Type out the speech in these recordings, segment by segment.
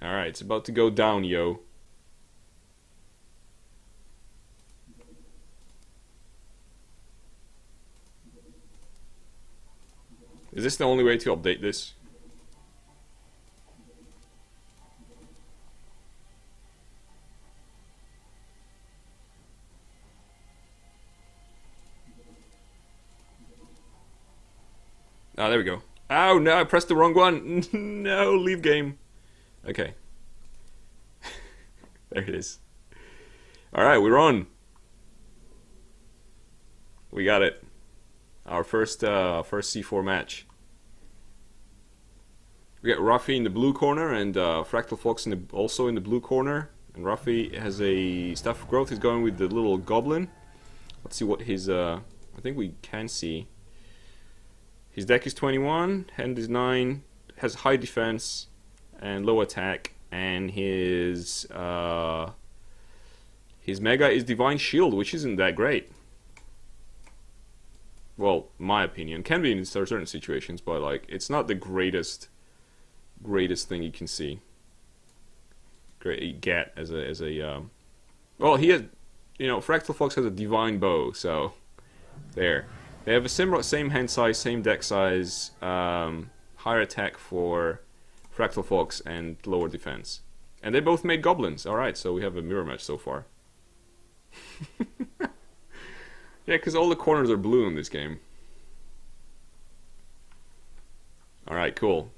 Alright, it's about to go down, yo. Is this the only way to update this? Ah, there we go. Oh no, I pressed the wrong one. No, leave game. Okay. There it is. Alright, we're on. We got it. Our first C4 match. We got Rafi in the blue corner and FractalFOX also in the blue corner. And Rafi has a staff of growth. He's going with the little goblin. Let's see what his I think we can see. His deck is 21, hand is 9, has high defense and low attack, and his mega is Divine Shield, which isn't that great. Well, my opinion, can be in certain situations, but like it's not the greatest thing you can see. Get as a well, he has, you know, FractalFOX has a Divine Bow, so there. They have a same hand size, same deck size, higher attack for FractalFOX and lower defense. And they both made goblins. Alright, so we have a mirror match so far. Yeah, because all the corners are blue in this game. Alright, cool.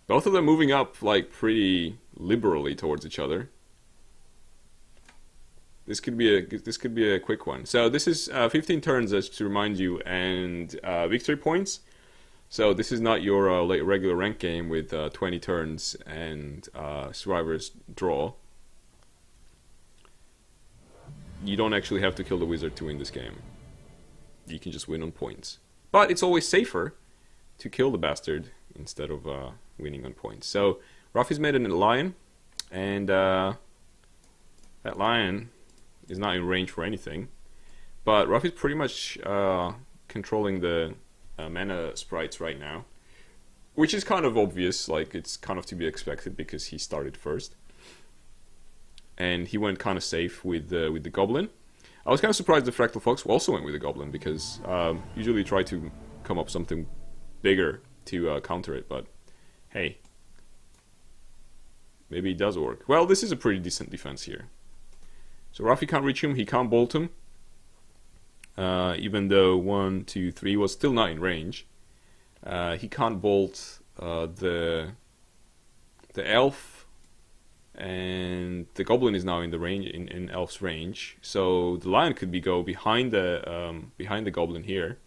Both of them moving up like pretty liberally towards each other. This could be a quick one. So this is 15 turns, as to remind you, and victory points. So this is not your regular rank game with 20 turns and survivors draw. You don't actually have to kill the wizard to win this game. You can just win on points. But it's always safer to kill the bastard instead of winning on points. So Rafi's made a lion, and that lion is not in range for anything, but Rafi's pretty much controlling the mana sprites right now, which is kind of obvious. Like, it's kind of to be expected because he started first, and he went kind of safe with the goblin. I was kind of surprised that FractalFOX also went with the goblin, because usually try to come up something bigger to counter it, but hey, maybe it does work. Well, this is a pretty decent defense here. So Rafi can't reach him, he can't bolt him. Even though 1, 2, 3 was still not in range. He can't bolt the elf, and the goblin is now in the range, in elf's range. So the lion could go behind the goblin here,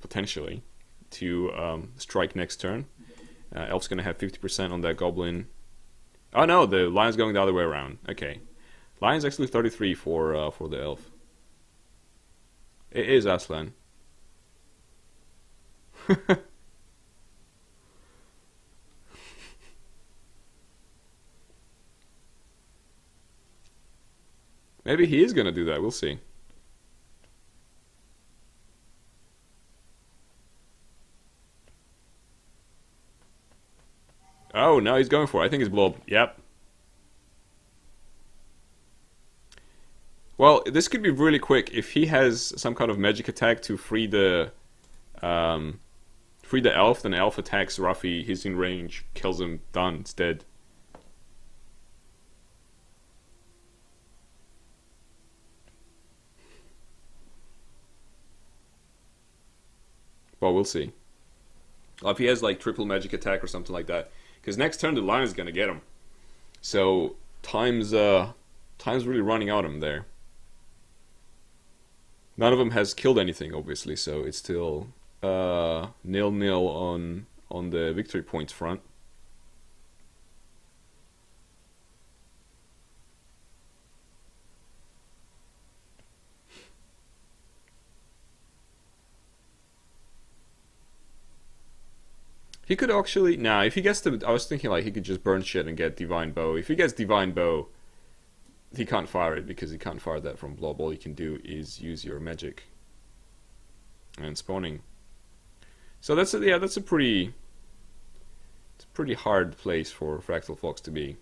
potentially, to strike next turn. Elf's gonna have 50% on that goblin. Oh no, the lion's going the other way around. Okay. Lion's actually 33 for the elf. It is Aslan. Maybe he is gonna do that, we'll see. Oh, no, he's going for it. I think it's blob. Yep. Well, this could be really quick if he has some kind of magic attack to free the elf. Then elf attacks Rafi. He's in range, kills him. Done. It's dead. Well, we'll see. Well, if he has like triple magic attack or something like that, because next turn the lion's gonna get him. So time's really running out on him there. None of them has killed anything, obviously, so it's still 0-0 on the victory points front. He could actually, nah, if he gets the, I was thinking like he could just burn shit and get Divine Bow. If he gets Divine Bow, he can't fire it because he can't fire that from blob. All he can do is use your magic and spawning. So that's that's a pretty hard place for FractalFOX to be.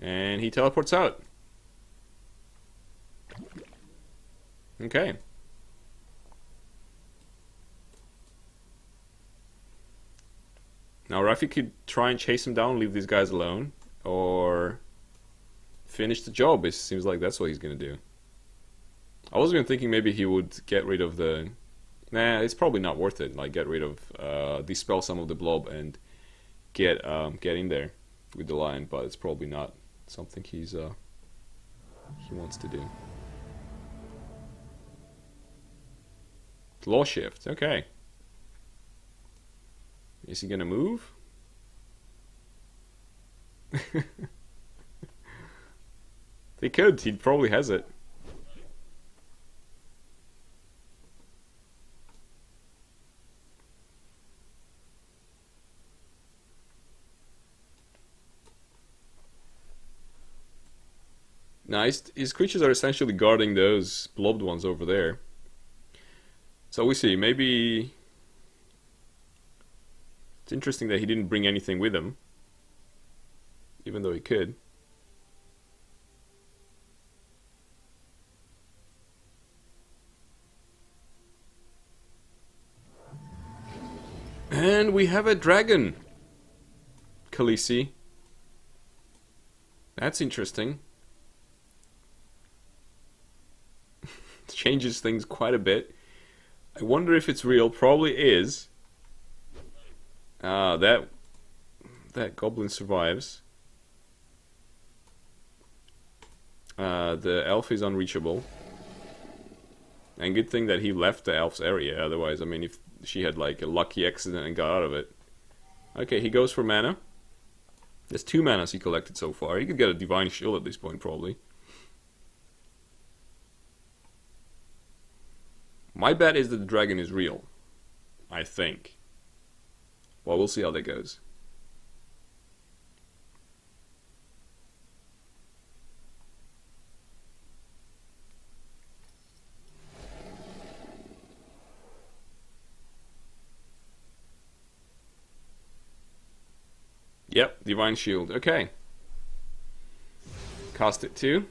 And he teleports out. Okay. Now Rafi could try and chase him down, leave these guys alone, or finish the job. It seems like that's what he's gonna do. I was even thinking maybe he would get rid of the... Nah, it's probably not worth it. Like, get rid of, dispel some of the blob and get in there with the lion, but it's probably not something he wants to do. Law shift, okay. Is he gonna move? He could, he probably has it. Nice. His creatures are essentially guarding those blobbed ones over there. So we see, maybe... It's interesting that he didn't bring anything with him. Even though he could. And we have a dragon. Khaleesi. That's interesting. Changes things quite a bit. I wonder if it's real. Probably is. That goblin survives. The elf is unreachable. And good thing that he left the elf's area. Otherwise, I mean, if she had like a lucky accident and got out of it. Okay, he goes for mana. There's 2 manas he collected so far. He could get a divine shield at this point, probably. My bet is that the dragon is real. I think. Well, we'll see how that goes. Yep, divine shield. Okay. Cast it too.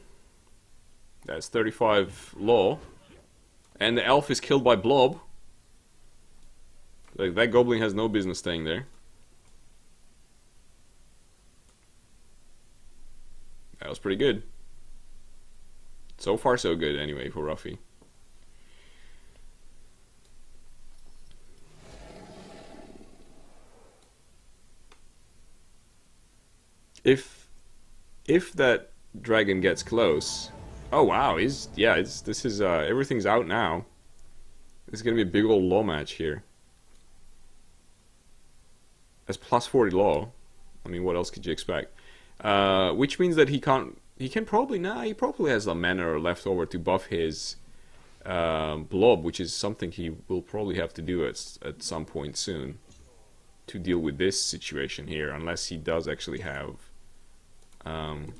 That's 35 law. And the elf is killed by blob. Like, that goblin has no business staying there. That was pretty good. So far so good anyway for Rafi. If that dragon gets close... Oh wow, this is everything's out now. This is gonna be a big old law match here. That's plus 40 law. I mean, what else could you expect? Which means that he probably has some mana left over to buff his blob, which is something he will probably have to do at some point soon to deal with this situation here, unless he does actually have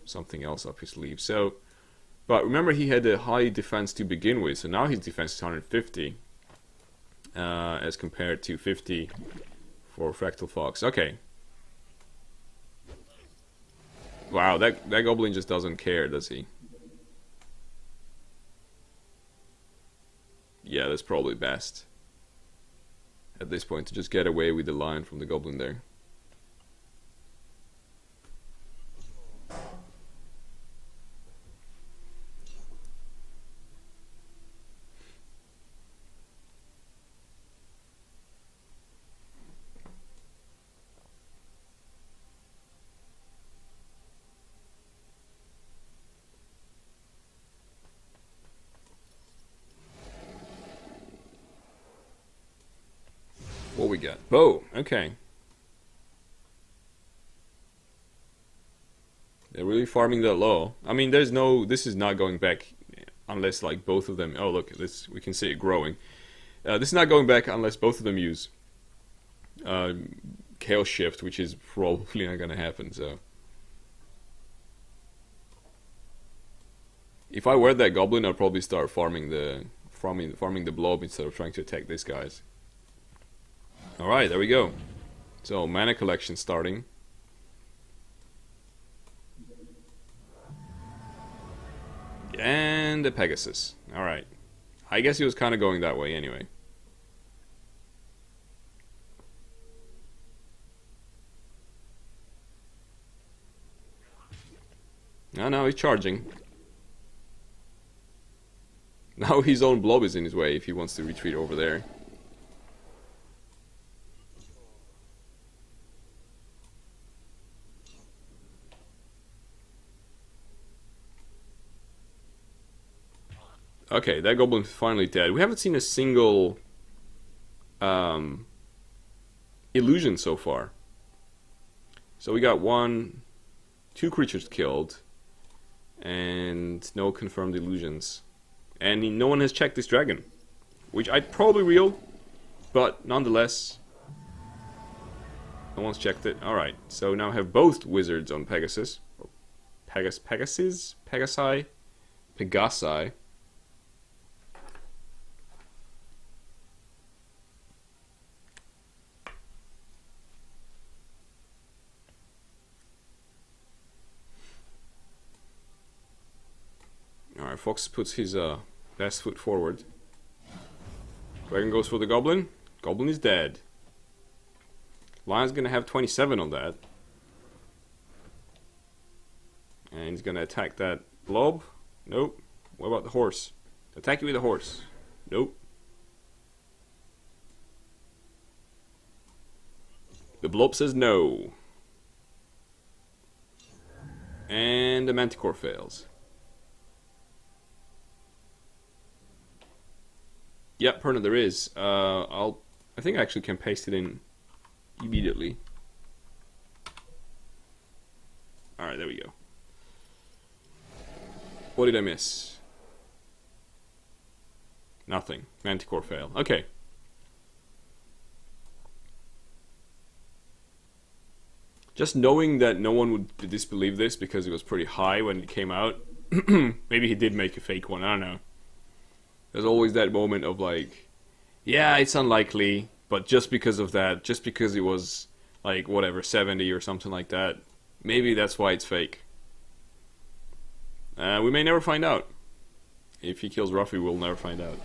something else up his sleeve. So, but remember, he had a high defense to begin with, so now his defense is 150 as compared to 50 for FractalFOX. Okay. Wow, that goblin just doesn't care, does he? Yeah, that's probably best at this point, to just get away with the lion from the goblin there. What we got? Bow. Okay. They're really farming that low. I mean, this is not going back unless like both of them... Oh, look, this, we can see it growing. This is not going back unless both of them use Chaos Shift, which is probably not going to happen, so... If I were that goblin, I'd probably start farming the blob instead of trying to attack these guys. Alright, there we go. So, mana collection starting. And the Pegasus. Alright. I guess he was kind of going that way anyway. Oh, no, he's charging. Now his own blob is in his way if he wants to retreat over there. Okay, that goblin's finally dead. We haven't seen a single illusion so far. So we got 2 creatures killed, and no confirmed illusions. And no one has checked this dragon, which I'd probably real, but nonetheless, no one's checked it. Alright, so now I have both wizards on Pegasus. Pegasi? Alright, Fox puts his best foot forward. Dragon goes for the goblin. Goblin is dead. Lion's gonna have 27 on that. And he's gonna attack that blob. Nope. What about the horse? Attack you with the horse. Nope. The blob says no. And the manticore fails. Yep, Perna, there is. I think I actually can paste it in immediately. Alright, there we go. What did I miss? Nothing. Manticore fail. Okay. Just knowing that no one would disbelieve this because it was pretty high when it came out. Maybe he did make a fake one, I don't know. There's always that moment of like, yeah, it's unlikely, but just because of that, just because it was like whatever 70 or something like that, maybe that's why it's fake. We may never find out. If he kills Rafi, we'll never find out.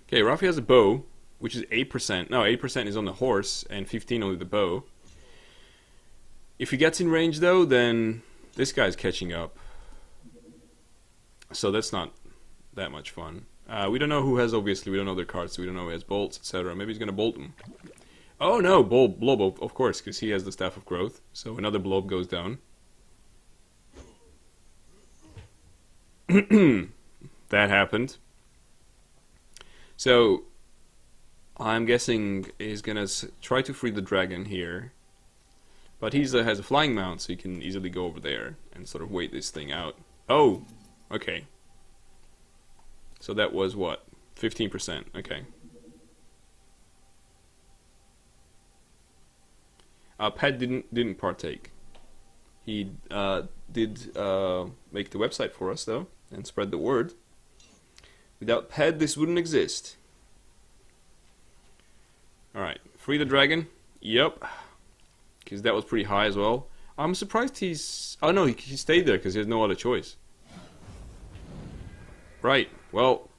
Okay, Rafi has a bow, which is 8%. No, 8% is on the horse and 15 on the bow. If he gets in range though, then this guy's catching up. So that's not that much fun. We don't know who has, obviously, we don't know their cards, so we don't know who has bolts, etc. Maybe he's gonna bolt them. Oh no, blob, of course, because he has the Staff of Growth. So another blob goes down. That happened. So I'm guessing he's gonna try to free the dragon here. But he has a flying mount, so he can easily go over there and sort of wait this thing out. Oh, okay. So that was what? 15%. Okay. Pat didn't partake. He did make the website for us though and spread the word. Without Pat, this wouldn't exist. All right, free the dragon. Yep. Because that was pretty high as well. I'm surprised he's... Oh no, he stayed there because he has no other choice. Right, well,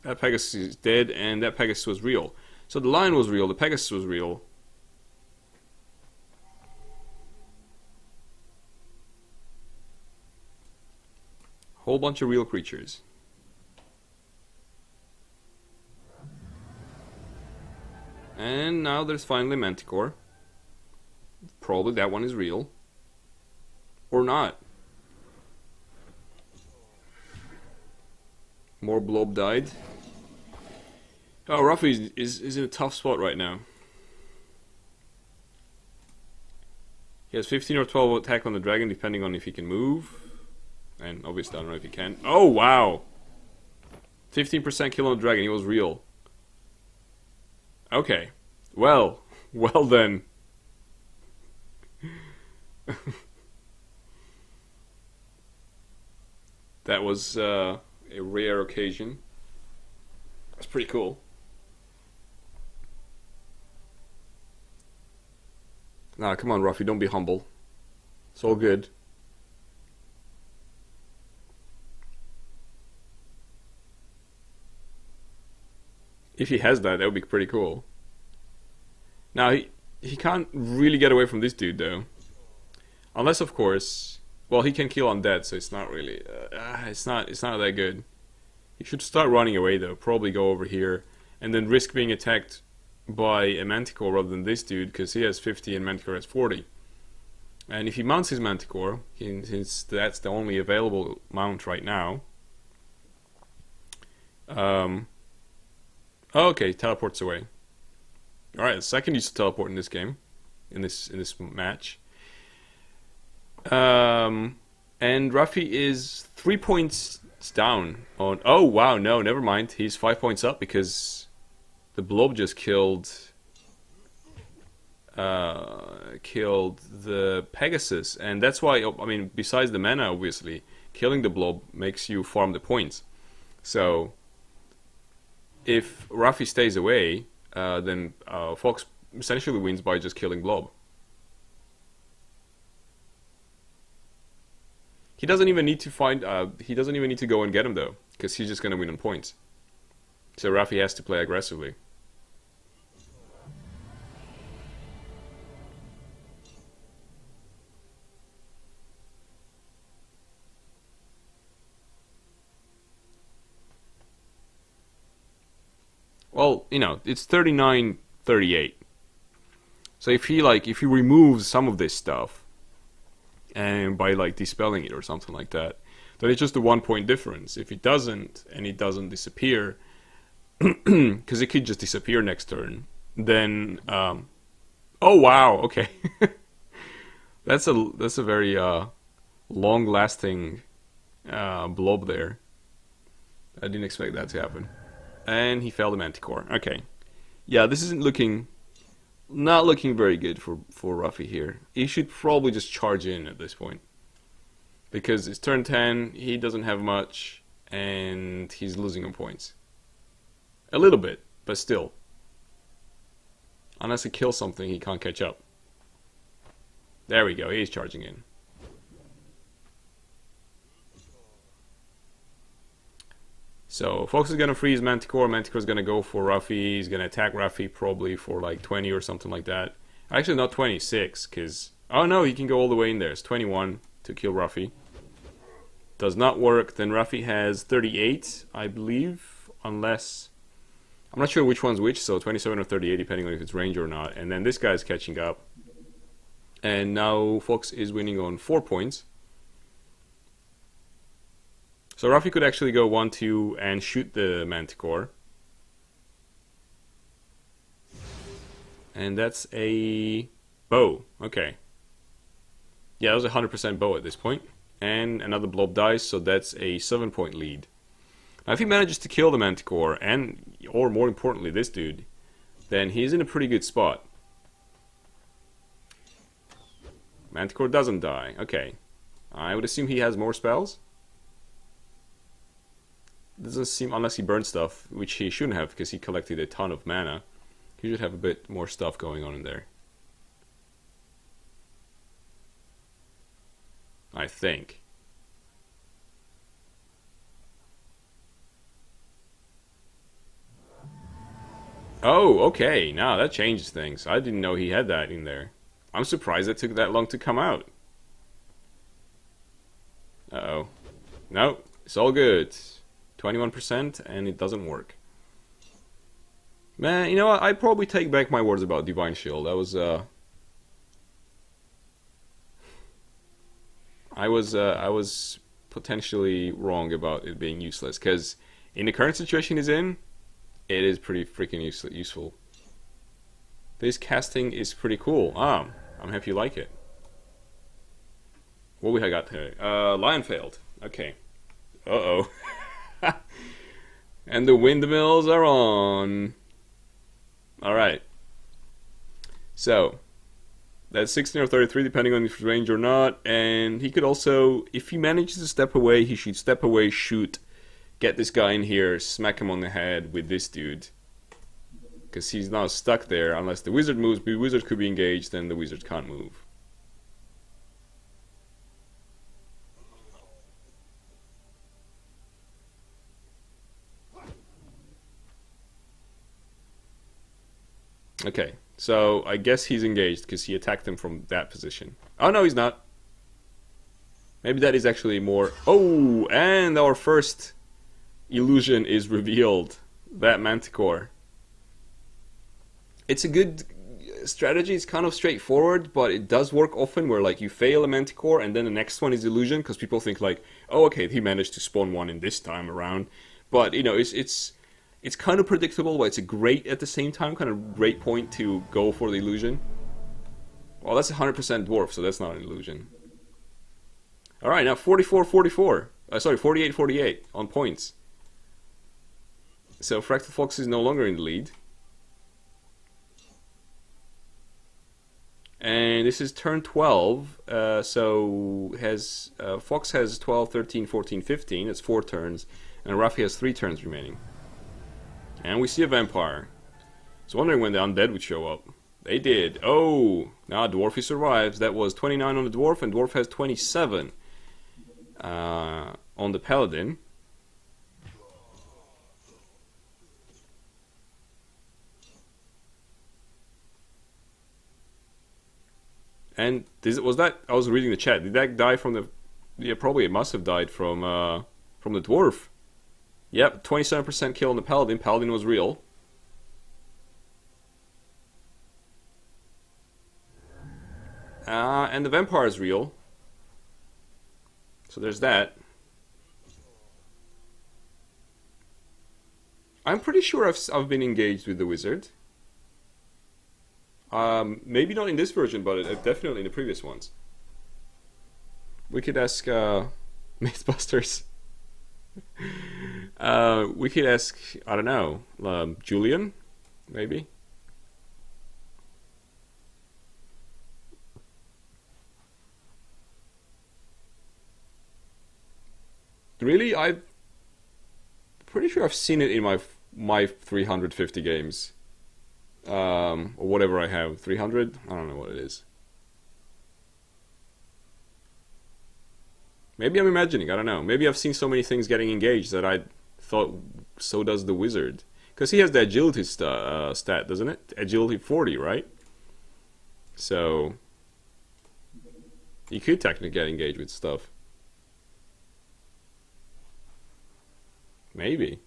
that Pegasus is dead and that Pegasus was real. So the lion was real, the Pegasus was real. Whole bunch of real creatures. And now there's finally Manticore. Probably that one is real. Or not. More blob died. Oh, Rafi is in a tough spot right now. He has 15 or 12 attack on the dragon depending on if he can move. And obviously I don't know if he can. Oh, wow! 15% kill on the dragon, he was real. Okay. Well then. That was a rare occasion. That's pretty cool. Nah, come on, Rafi, don't be humble. It's all good. If he has that, that would be pretty cool. Now he can't really get away from this dude though, unless of course, well, he can kill undead, so it's not really, it's not that good. He should start running away though. Probably go over here and then risk being attacked by a Manticore rather than this dude, because he has 50 and Manticore has 40. And if he mounts his Manticore, since that's the only available mount right now. Um, okay, teleports away. All right, the second use to teleport in this game, in this match. And Rafi is 3 points down on. Oh wow, no, never mind. He's 5 points up because the blob just killed the Pegasus, and that's why. I mean, besides the mana, obviously, killing the blob makes you farm the points. So if Rafi stays away, then Fox essentially wins by just killing blob. He doesn't even need to find. He doesn't even need to go and get him though, because he's just going to win on points. So Rafi has to play aggressively. Well, you know, it's 39-38. So if he removes some of this stuff, and by like dispelling it or something like that, then it's just a 1 point difference. If he doesn't, and it doesn't disappear, because it could just disappear next turn, then oh wow, okay. That's a very long lasting blob there. I didn't expect that to happen. And he failed the Manticore. Okay. Yeah, this isn't not looking very good for Rafi here. He should probably just charge in at this point. Because it's turn 10, he doesn't have much, and he's losing on points. A little bit, but still. Unless he kills something, he can't catch up. There we go, he's charging in. So Fox is gonna freeze Manticore. Manticore's gonna go for Rafi. He's gonna attack Rafi probably for like 20 or something like that. Actually, not 26, because oh no, he can go all the way in there. It's 21 to kill Rafi. Does not work. Then Rafi has 38, I believe, unless I'm not sure which one's which. So 27 or 38, depending on if it's range or not. And then this guy's catching up. And now Fox is winning on 4 points. So Rafi could actually go 1-2 and shoot the Manticore. And that's a bow. Okay. Yeah, that was 100% bow at this point. And another blob dies, so that's a 7-point lead. Now if he manages to kill the Manticore, or more importantly this dude, then he's in a pretty good spot. Manticore doesn't die. Okay. I would assume he has more spells. Doesn't seem, unless he burned stuff, which he shouldn't have because he collected a ton of mana. He should have a bit more stuff going on in there. I think. Oh, okay. Now that changes things. I didn't know he had that in there. I'm surprised it took that long to come out. Uh-oh. No, it's all good. 21% and it doesn't work. Man, you know what? I'd probably take back my words about Divine Shield. I was potentially wrong about it being useless, because in the current situation he's in, it is pretty freaking useful. This casting is pretty cool. I'm happy you like it. What we got here? Lion failed. Okay. Uh-oh. And the windmills are on. Alright. So, That's 16 or 33, depending on if it's range or not. And he could also, if he manages to step away, he should step away, shoot, get this guy in here, smack him on the head with this dude. Because he's now stuck there, unless the wizard moves. The wizard could be engaged, then the wizard can't move. Okay, so I guess he's engaged because he attacked him from that position. Oh no, he's not. Maybe that is actually more... Oh, and our first illusion is revealed. That Manticore. It's a good strategy. It's kind of straightforward, but it does work often where like you fail a Manticore and then the next one is illusion, because people think like, oh okay, he managed to spawn one in this time around. But you know, it's kind of predictable, but it's a great, at the same time, kind of great point to go for the illusion. Well, that's 100% dwarf, so that's not an illusion. Alright, now 44-44. Sorry, 48-48 on points. So FractalFOX is no longer in the lead. And this is turn 12, so has Fox has 12, 13, 14, 15, it's 4 turns, and Rafi has 3 turns remaining. And we see a vampire. I was wondering when the undead would show up. They did. Oh, now Dwarfy survives. That was 29 on the Dwarf, and Dwarf has 27 on the Paladin. And was that? I was reading the chat. Did that die from the? Yeah, probably it must have died from the Dwarf. Yep, 27% kill on the Paladin. Paladin was real. And the Vampire is real. So there's that. I'm pretty sure I've been engaged with the Wizard. Maybe not in this version, but definitely in the previous ones. We could ask Mythbusters. We could ask, I don't know, Julian, maybe? Really? I'm pretty sure I've seen it in my 350 games. Or whatever I have. 300? I don't know what it is. Maybe I'm imagining, I don't know. Maybe I've seen so many things getting engaged that I thought so does the Wizard. Because he has the agility stat, doesn't it? Agility 40, right? So he could technically get engaged with stuff. Maybe.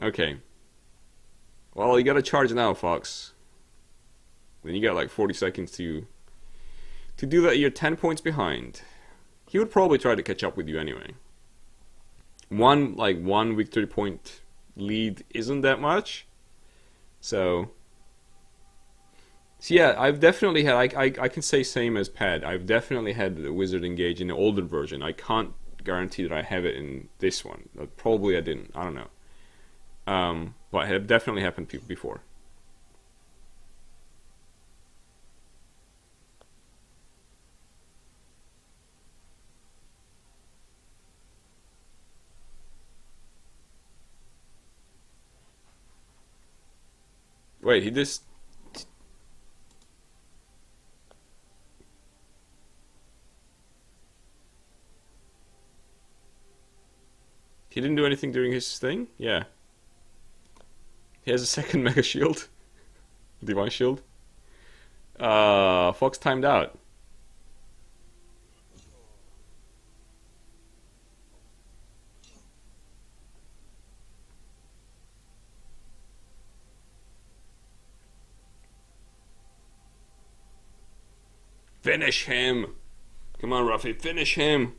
Okay. Well, you gotta charge now, Fox. Then you got like 40 seconds to do that. You're 10 points behind. He would probably try to catch up with you anyway. One victory point lead isn't that much. So yeah, I've definitely had, I can say same as Pad. I've definitely had the Wizard engage in the older version. I can't guarantee that I have it in this one. Probably I didn't. I don't know. But it had definitely happened before. Wait, he just... He didn't do anything during his thing? Yeah. He has a second Mega Shield. Divine Shield. Fox timed out. Finish him! Come on, Rafi, finish him!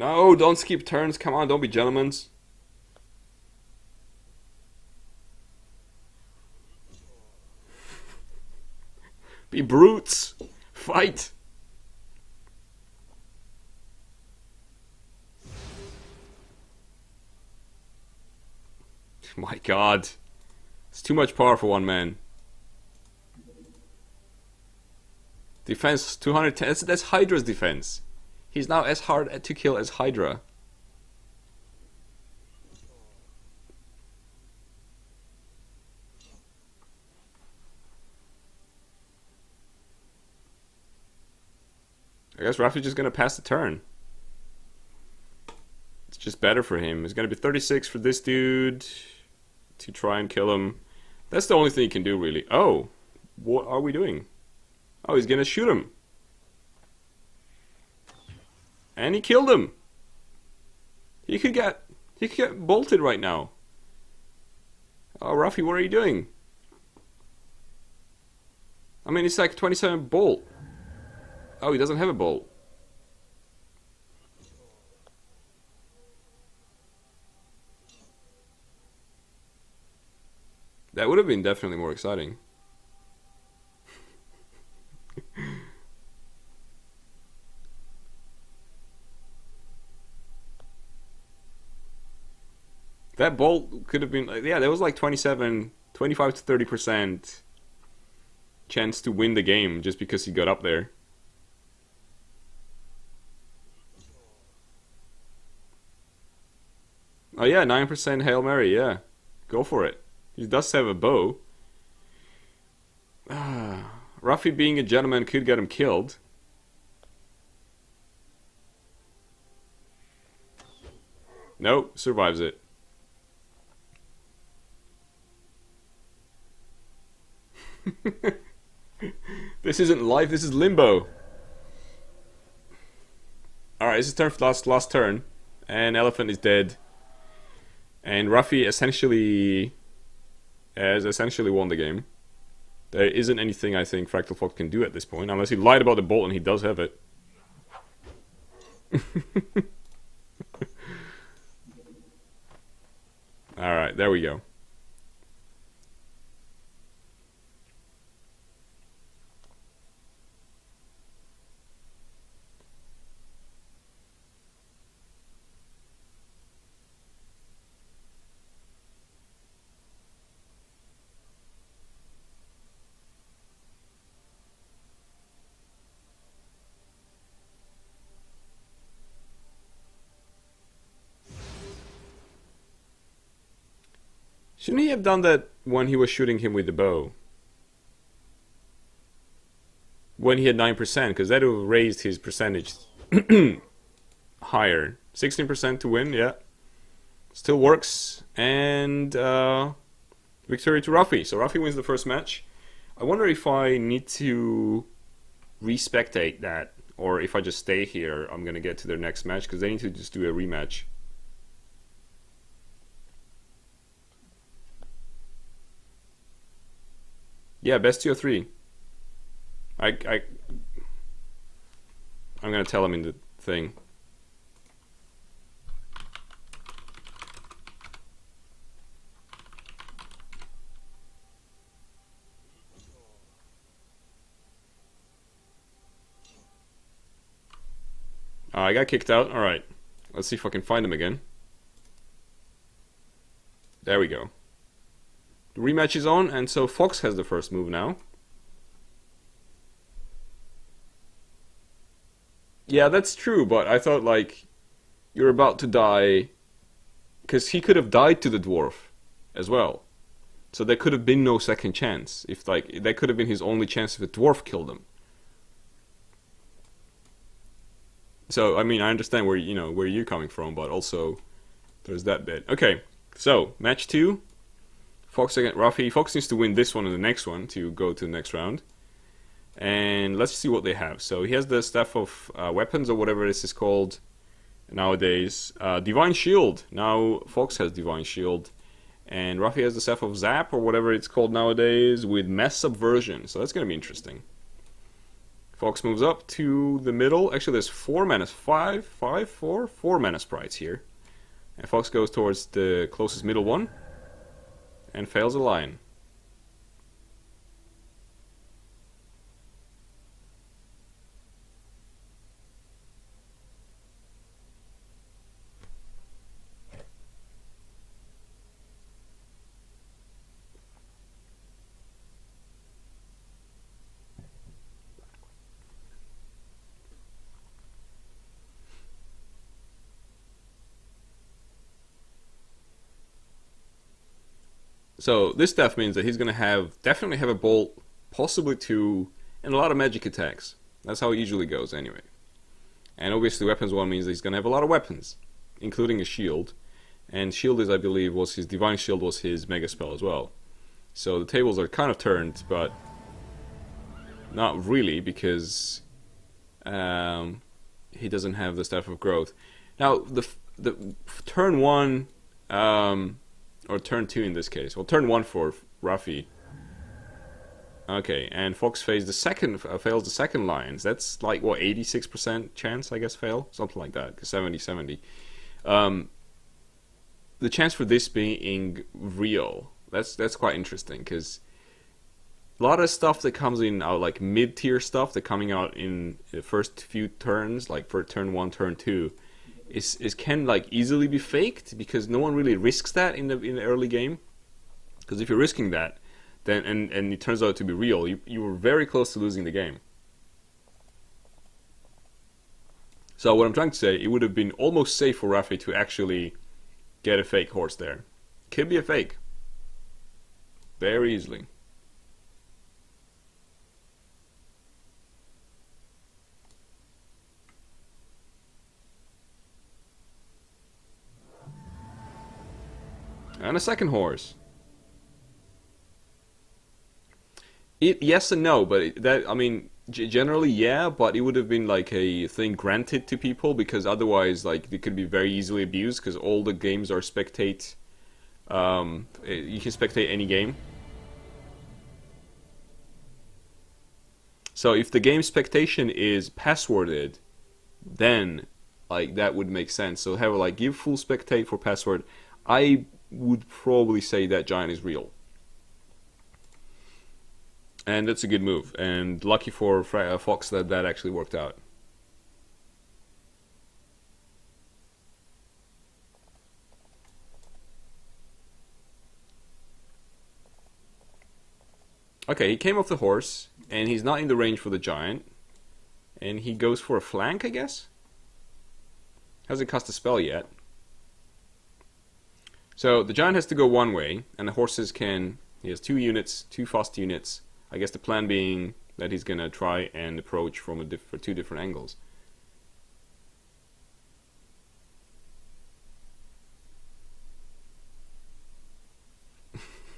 No, don't skip turns. Come on, don't be gentlemen. Be brutes. Fight. My god. It's too much power for one man. Defense 210. That's Hydra's defense. He's now as hard to kill as Hydra. I guess Rafi's just gonna pass the turn. It's just better for him. It's gonna be 36 for this dude to try and kill him. That's the only thing he can do, really. Oh, what are we doing? Oh, he's gonna shoot him. And he killed him. He could get bolted right now. Oh, Rafi, what are you doing? I mean, it's like 27 bolt. Oh, he doesn't have a bolt. That would have been definitely more exciting. That bolt could have been, yeah, there was like 25 to 30% chance to win the game just because he got up there. Oh yeah, 9% Hail Mary, yeah. Go for it. He does have a bow. Rafi being a gentleman could get him killed. Nope, survives it. This isn't life, this is limbo. Alright, this is turn for last turn. And Elephant is dead. And Rafi has essentially won the game. There isn't anything I think FractalFOX can do at this point, unless he lied about the bolt and he does have it. Alright, there we go. Shouldn't he have done that when he was shooting him with the bow? When he had 9%, because that would have raised his percentage higher. 16% to win, yeah. Still works. And victory to Rafi. So Rafi wins the first match. I wonder if I need to respectate that, or if I just stay here, I'm going to get to their next match, because they need to just do a rematch. Yeah, best 2 or 3. I'm gonna tell him in the thing. I got kicked out. Alright. Let's see if I can find him again. There we go. The rematch is on, and so Fox has the first move now. Yeah, that's true, but I thought, like, you're about to die, because he could have died to the dwarf as well. So there could have been no second chance. If, like, that could have been his only chance if the dwarf killed him. So, I mean, I understand where, where you're coming from, but also there's that bit. Okay, so, match 2. Fox against Rafi. Fox needs to win this one and the next one to go to the next round. And let's see what they have. So he has the Staff of Weapons, or whatever this is called nowadays. Divine Shield. Now Fox has Divine Shield. And Rafi has the Staff of Zap, or whatever it's called nowadays, with Mass Subversion. So that's going to be interesting. Fox moves up to the middle. Actually, there's 4 mana, 4 mana sprites here. And Fox goes towards the closest middle one and fails a line. So this stuff means that he's going to definitely have a bolt, possibly 2, and a lot of magic attacks. That's how it usually goes anyway. And obviously weapons 1 means that he's going to have a lot of weapons, including a shield. And shield is, I believe, his divine shield was his mega spell as well. So the tables are kind of turned, but not really, because he doesn't have the Staff of Growth. Now the turn 1. Or turn 2 in this case. Well, turn 1 for Rafi. Okay, and Fox fails the second lines. That's like, what, 86% chance, I guess, fail? Something like that, 70-70. The chance for this being real, that's quite interesting, because a lot of stuff that comes in, like mid-tier stuff that coming out in the first few turns, like for turn 1, turn 2, can like easily be faked, because no one really risks that in the early game. Because if you're risking that, then and it turns out to be real, you were very close to losing the game. So what I'm trying to say, it would have been almost safe for Rafi to actually get a fake horse there. Could be a fake, very easily. And a second horse. Yes and no, but generally yeah, but it would have been like a thing granted to people, because otherwise, like, it could be very easily abused, because all the games are spectate. You can spectate any game. So if the game spectation is passworded, then like that would make sense. So have like give full spectate for password. I would probably say that giant is real. And that's a good move. And lucky for Fox that actually worked out. Okay, he came off the horse, and he's not in the range for the giant. And he goes for a flank, I guess? Hasn't cast a spell yet. So the giant has to go one way, and the horses he has 2 units, 2 fast units. I guess the plan being that he's going to try and approach from 2 different angles.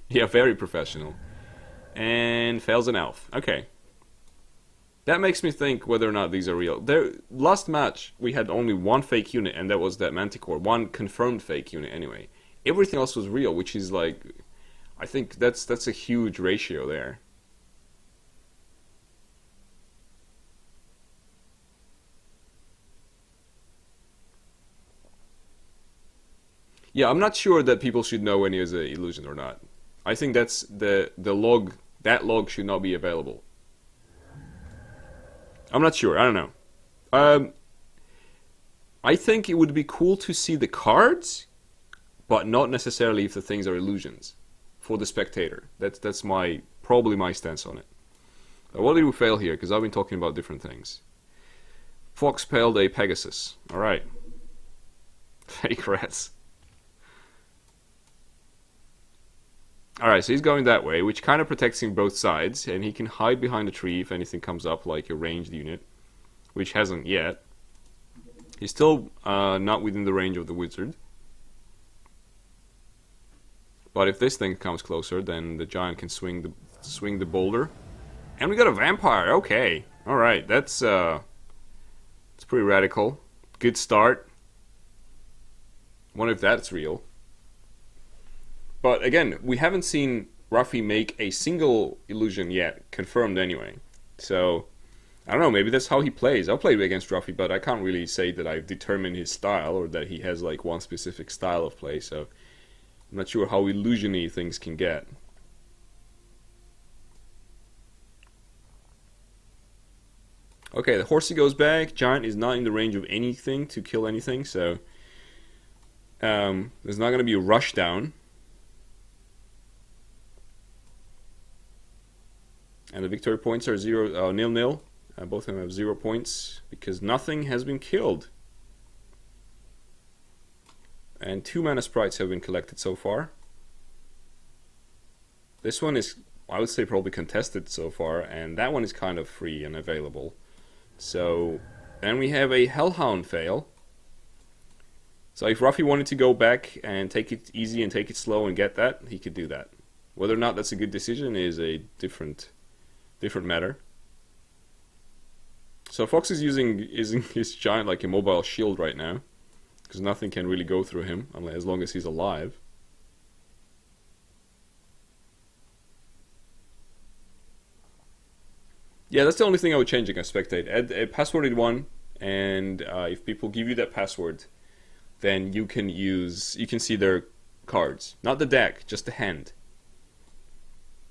Yeah, very professional. And fails an elf. Okay. That makes me think whether or not these are real. Last match, we had only 1 fake unit, and that was that Manticore. 1 confirmed fake unit anyway. Everything else was real, which is like, I think that's a huge ratio there. Yeah, I'm not sure that people should know when he is an illusion or not. I think that's the log. That log should not be available. I'm not sure. I don't know. I think it would be cool to see the cards, but not necessarily if the things are illusions for the spectator. That's probably my stance on it. What did we fail here? Because I've been talking about different things. Fox failed a Pegasus. All right. Fake rats. All right, so he's going that way, which kind of protects him both sides, and he can hide behind a tree if anything comes up, like a ranged unit, which hasn't yet. He's still not within the range of the wizard. But if this thing comes closer, then the giant can swing the boulder. And we got a vampire. Okay. All right. That's pretty radical. Good start. Wonder if that's real. But again, we haven't seen Rafi make a single illusion yet, confirmed anyway. So I don't know, maybe that's how he plays. I'll play against Rafi, but I can't really say that I've determined his style or that he has like one specific style of play, so I'm not sure how illusion-y things can get. Okay, the horsey goes back. Giant is not in the range of anything to kill anything, so there's not going to be a rush down. And the victory points are 0-0. Both of them have 0 points because nothing has been killed. And 2 mana sprites have been collected so far. This one is, I would say, probably contested so far, and that one is kind of free and available. So then we have a Hellhound fail. So if Rafi wanted to go back and take it easy and take it slow and get that, he could do that. Whether or not that's a good decision is a different matter. So Fox is using his giant like a mobile shield right now, because nothing can really go through him as long as he's alive. Yeah, that's the only thing I would change against Spectate. Add a passworded one, and if people give you that password, then you can see their cards. Not the deck, just the hand.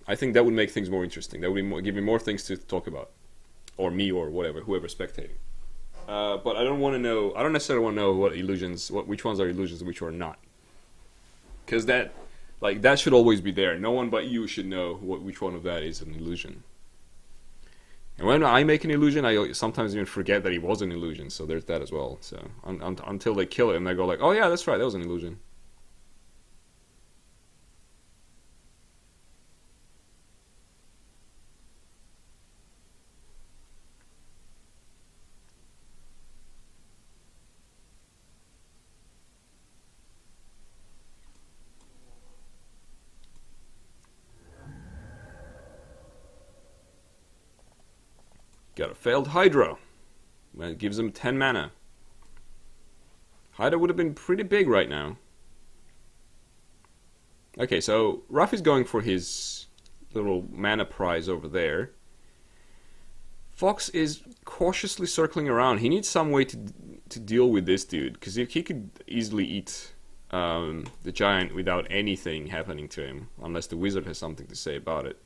I think that would make things more interesting. That would give me more things to talk about. Or me, or whatever, whoever's spectating. But I don't necessarily want to know which ones are illusions and which are not. Because that should always be there. No one but you should know which one of that is an illusion. And when I make an illusion, I sometimes even forget that it was an illusion, so there's that as well. So until they kill it and I go like, oh yeah, that's right, that was an illusion. Got a failed Hydra. That gives him 10 mana. Hydra would have been pretty big right now. Okay, so Rafi's going for his little mana prize over there. Fox is cautiously circling around. He needs some way to deal with this dude, because if he could easily eat the giant without anything happening to him, unless the wizard has something to say about it.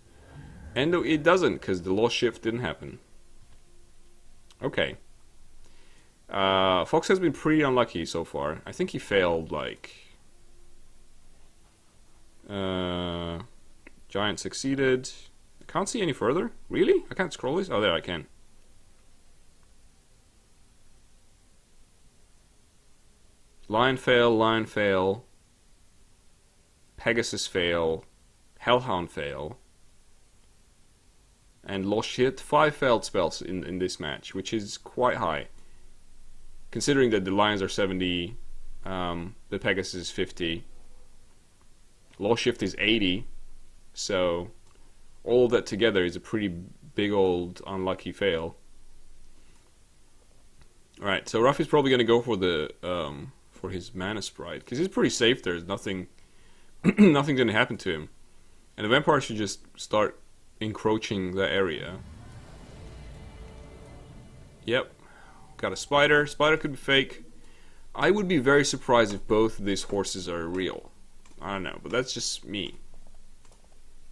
And it doesn't, because the lost shift didn't happen. Okay. Fox has been pretty unlucky so far. I think he failed, Giant succeeded. I can't see any further. Really? I can't scroll this? Oh, there I can. Lion fail. Pegasus fail. Hellhound fail. And lost shit. 5 failed spells in this match, which is quite high. Considering that the Lions are 70, the Pegasus is 50. Lost shift is 80. So all of that together is a pretty big old unlucky fail. Alright, so Rafi's probably gonna go for the for his mana sprite, because he's pretty safe. There's nothing nothing's gonna happen to him. And the vampire should just start encroaching the area. Yep. Got a spider. Spider could be fake. I would be very surprised if both these horses are real. I don't know, but that's just me.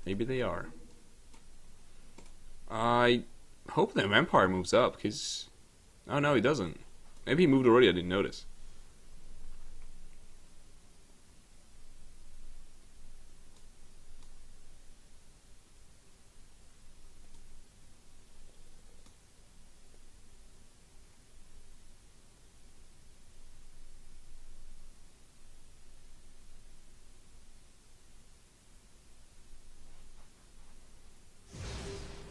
Maybe they are. I hope the vampire moves up, because... Oh no, he doesn't. Maybe he moved already, I didn't notice.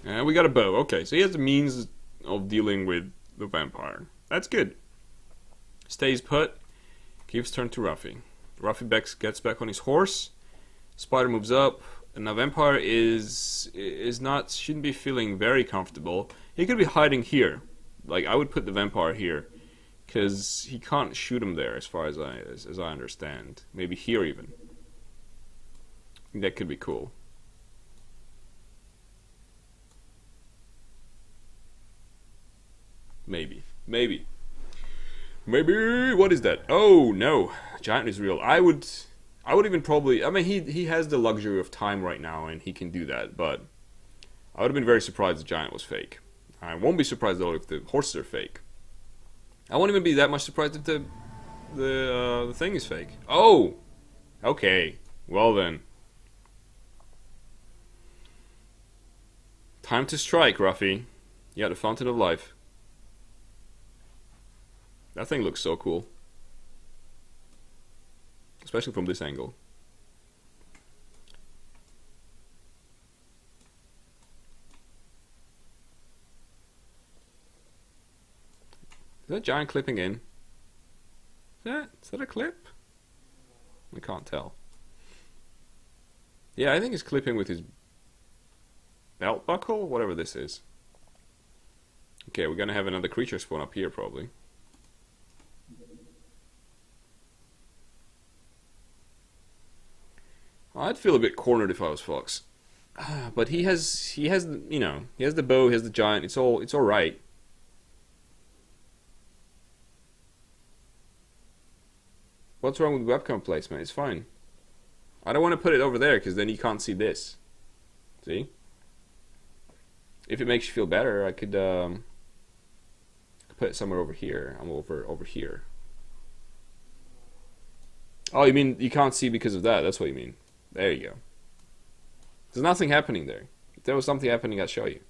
And we got a bow. Okay, so he has the means of dealing with the vampire. That's good. Stays put. Gives turn to Rafi. Rafi gets back on his horse. Spider moves up. And the vampire shouldn't be feeling very comfortable. He could be hiding here. Like, I would put the vampire here, because he can't shoot him there, as far as I understand. Maybe here even. I think that could be cool. Maybe. Maybe. Maybe. What is that? Oh no, giant is real. I would even probably. I mean, he has the luxury of time right now, and he can do that. But I would have been very surprised if the giant was fake. I won't be surprised though if the horses are fake. I won't even be that much surprised if the thing is fake. Oh, okay. Well then, time to strike, Rafi. Yeah, the Fountain of Life. That thing looks so cool. Especially from this angle. Is that giant clipping in? Is that a clip? I can't tell. Yeah, I think it's clipping with his belt buckle, whatever this is. Okay, we're gonna have another creature spawn up here probably. I'd feel a bit cornered if I was Fox. But he has you know, he has the bow, he has the giant, it's all right. What's wrong with webcam placement? It's fine. I don't want to put it over there because then you can't see this. See? If it makes you feel better, I could put it somewhere over here. I'm over here. Oh, you mean you can't see because of that? That's what you mean. There you go. There's nothing happening there. If there was something happening, I'd show you.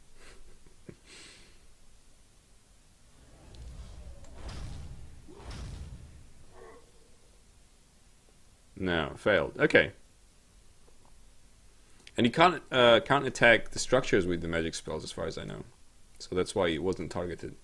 No, failed. Okay. And you can't attack the structures with the magic spells, as far as I know. So that's why it wasn't targeted.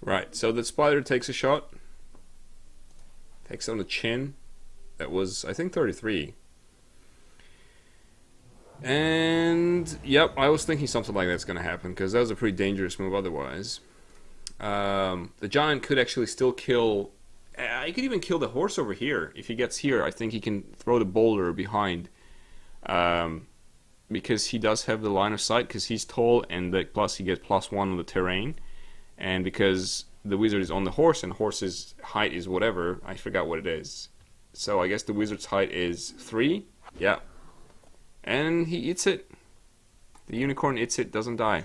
Right, so the spider takes a shot. Takes on the chin. That was, I think, 33. And, yep, I was thinking something like that's going to happen, because that was a pretty dangerous move otherwise. The giant could actually still kill... he could even kill the horse over here. If he gets here, I think he can throw the boulder behind. Because he does have the line of sight, because he's tall, and plus he gets +1 on the terrain. And because the wizard is on the horse, and horse's height is whatever, I forgot what it is. So I guess the wizard's height is 3. Yeah. And he eats it. The unicorn eats it, doesn't die.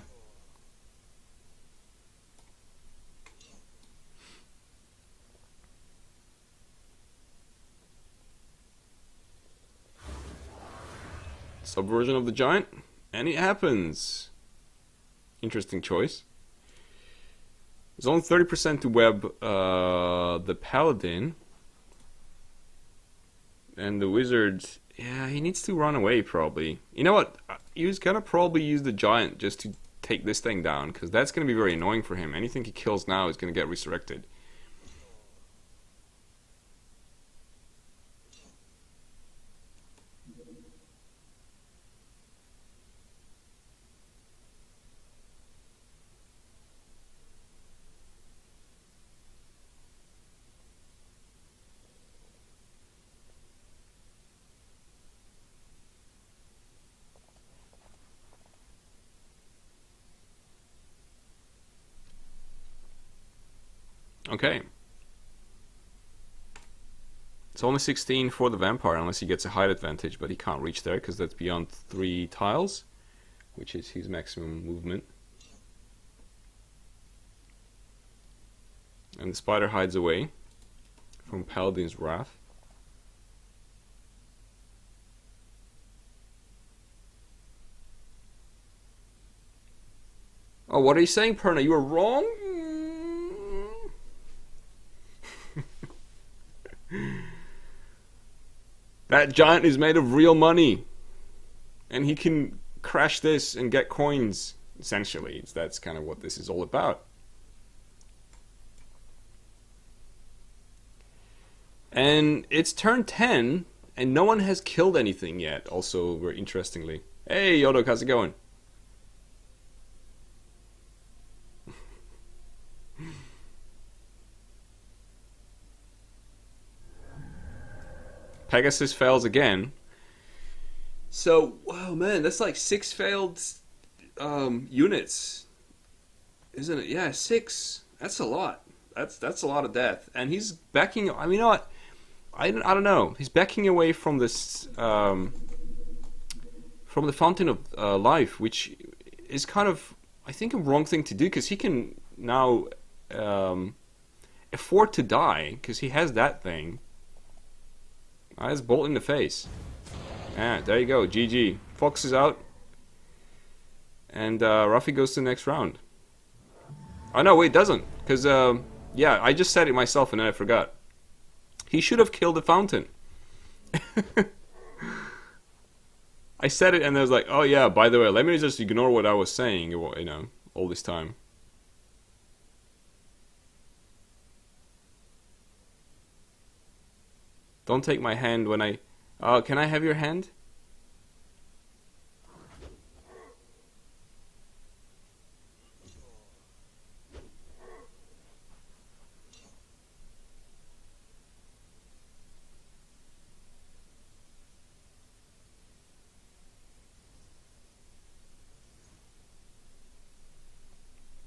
Subversion of the giant, and it happens. Interesting choice. There's only 30% to web the paladin. And the wizard, yeah, he needs to run away probably. You know what? He's gonna probably use the giant just to take this thing down, because that's gonna be very annoying for him. Anything he kills now is gonna get resurrected. Okay. It's only 16 for the vampire, unless he gets a height advantage, but he can't reach there because that's beyond 3 tiles, which is his maximum movement. And the spider hides away from Paladin's wrath. Oh, what are you saying, Perna? You were wrong? That giant is made of real money, and he can crash this and get coins. Essentially, that's kind of what this is all about. And it's turn 10, and no one has killed anything yet. Also, very interestingly. Hey, Yodo, how's it going? Pegasus fails again. So, wow, man, that's like 6 failed units, isn't it? Yeah, 6. That's a lot. That's a lot of death. And he's backing. I mean, you know what? I don't know. He's backing away from this from the Fountain of Life, which is kind of, I think, a wrong thing to do, because he can now afford to die because he has that thing. That's bolt in the face. Yeah, there you go. GG. Fox is out. And Rafi goes to the next round. Oh, no, wait, doesn't. Because, yeah, I just said it myself and then I forgot. He should have killed the fountain. I said it and I was like, oh yeah, by the way, let me just ignore what I was saying, you know, all this time. Don't take my hand when I... can I have your hand?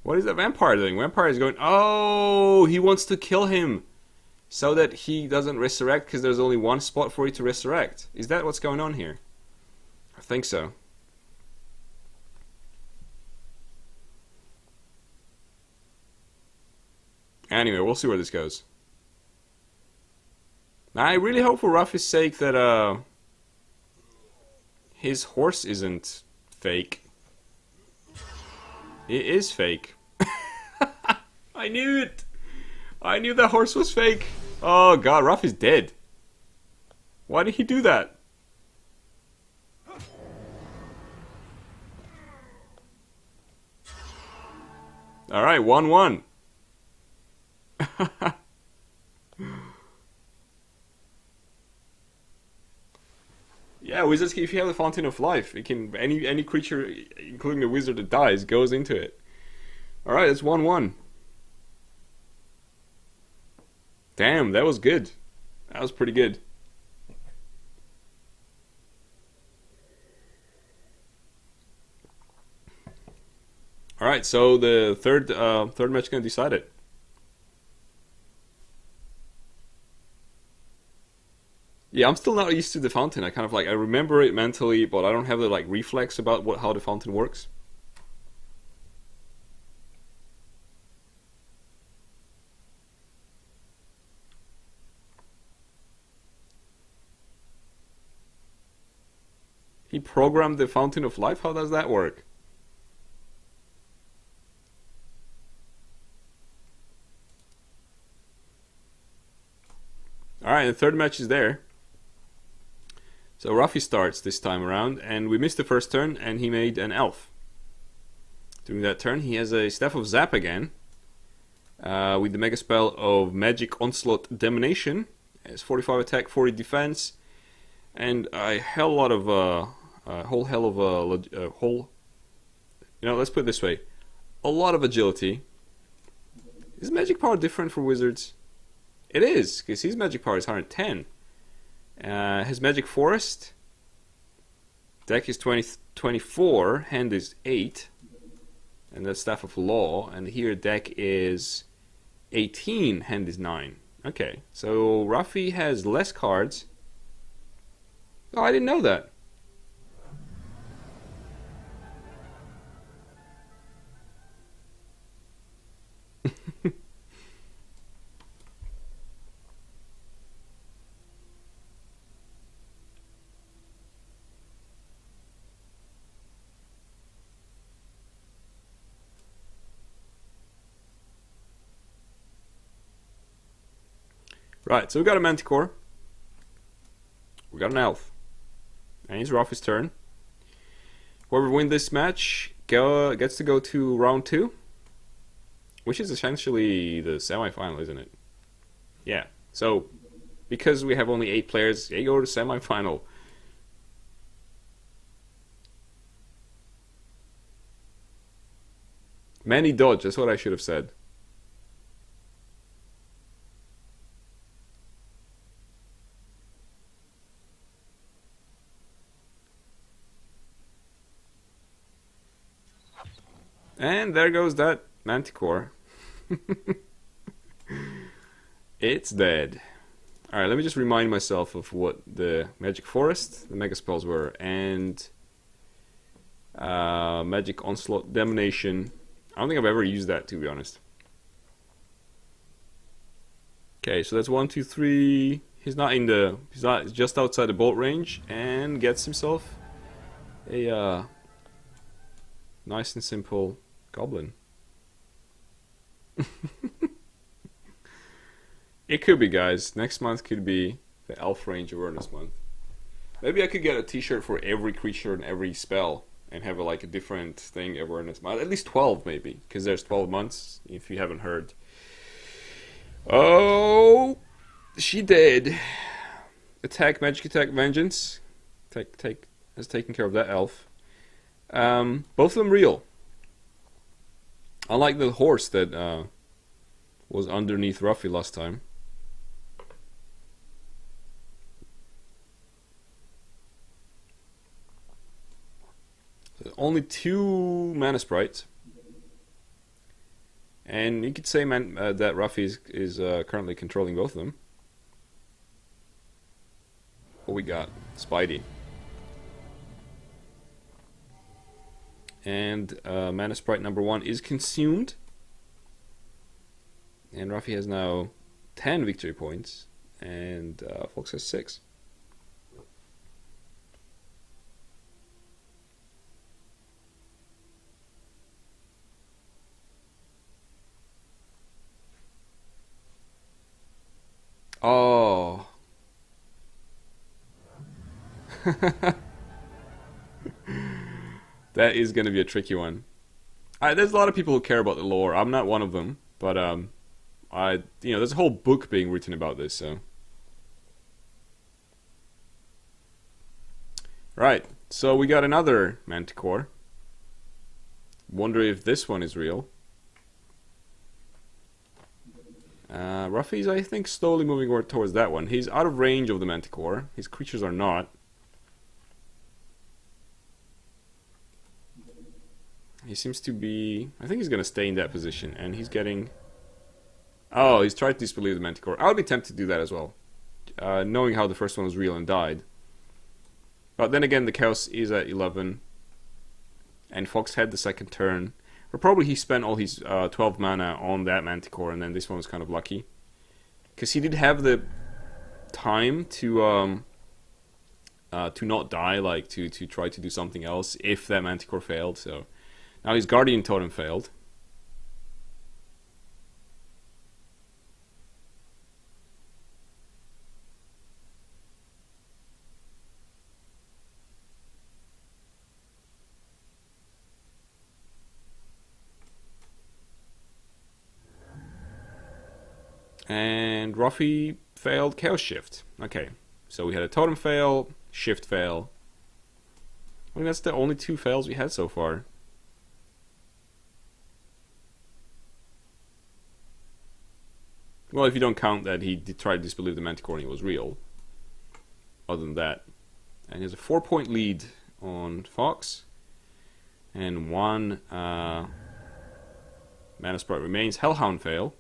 What is that vampire doing? Vampire is going... Oh, he wants to kill him so that he doesn't resurrect, because there's only one spot for it to resurrect. Is that what's going on here? I think so. Anyway, we'll see where this goes. I really hope for Rafi's sake that his horse isn't fake. It is fake. I knew it! I knew that horse was fake. Oh god, Rafi's dead. Why did he do that? Alright, 1-1. Yeah, wizards, if you have the Fountain of Life, it can any creature, including the wizard that dies, goes into it. Alright, it's 1-1. Damn, that was good. That was pretty good. Alright, so the third match is gonna decide it. Yeah, I'm still not used to the fountain. I kind of like, I remember it mentally, but I don't have the like reflex about how the fountain works. He programmed the Fountain of Life? How does that work? Alright, the third match is there. So Rafi starts this time around, and we missed the first turn, and he made an elf. During that turn, he has a Staff of Zap again, with the mega spell of Magic Onslaught Domination. It's 45 attack, 40 defense, and a hell lot of let's put it this way, a lot of agility. Is magic power different for wizards? It is, because his magic power is 110. His magic forest deck is 24, hand is 8, and that's Staff of Law, and here deck is 18, hand is 9. Okay, so Rafi has less cards. Oh, I didn't know that. Right, so we've got a Manticore, We got an elf. And it's Rafi's turn. Whoever wins this match gets to go to round 2. Which is essentially the semi-final, isn't it? Yeah. So, because we have only 8 players, they go to semi-final. Many dodge, that's what I should have said. And there goes that Manticore. It's dead. Alright, let me just remind myself of what the Magic Forest, the Mega Spells were, and Magic Onslaught, Domination. I don't think I've ever used that, to be honest. Okay, so that's 1, 2, 3. He's not just outside the bolt range, and gets himself a nice and simple goblin. It could be, guys. Next month could be the Elf Range Awareness month. Maybe I could get a t-shirt for every creature and every spell and have like a different thing awareness month. At least 12 maybe, because there's 12 months if you haven't heard. Oh, she did. Attack, Magic Attack, Vengeance. Has taken care of that elf. Both of them real. Unlike the horse that was underneath Rafi last time. So only 2 mana sprites. And you could say that Rafi is currently controlling both of them. What we got? Spidey. And mana sprite number 1 is consumed. And Rafi has now 10 victory points. And Fox has 6. Oh. That is going to be a tricky one. There's a lot of people who care about the lore. I'm not one of them, but there's a whole book being written about this. So, right. So we got another Manticore. Wonder if this one is real. Rafi's, I think, slowly moving towards that one. He's out of range of the Manticore. His creatures are not. He seems to be... I think he's going to stay in that position. And he's getting... Oh, he's tried to disbelieve the Manticore. I would be tempted to do that as well. Knowing how the first one was real and died. But then again, the Chaos is at 11. And Fox had the second turn. Or probably he spent all his 12 mana on that Manticore. And then this one was kind of lucky. Because he did have the time to not die. Like, to try to do something else if that Manticore failed. So... Now his Guardian Totem failed. And Rafi failed Chaos Shift. Okay, so we had a Totem fail, Shift fail. I think that's the only 2 fails we had so far. Well, if you don't count that he tried to disbelieve the Manticore and he was real. Other than that. And he has a 4-point lead on Fox. And 1 mana sprite remains. Hellhound fail.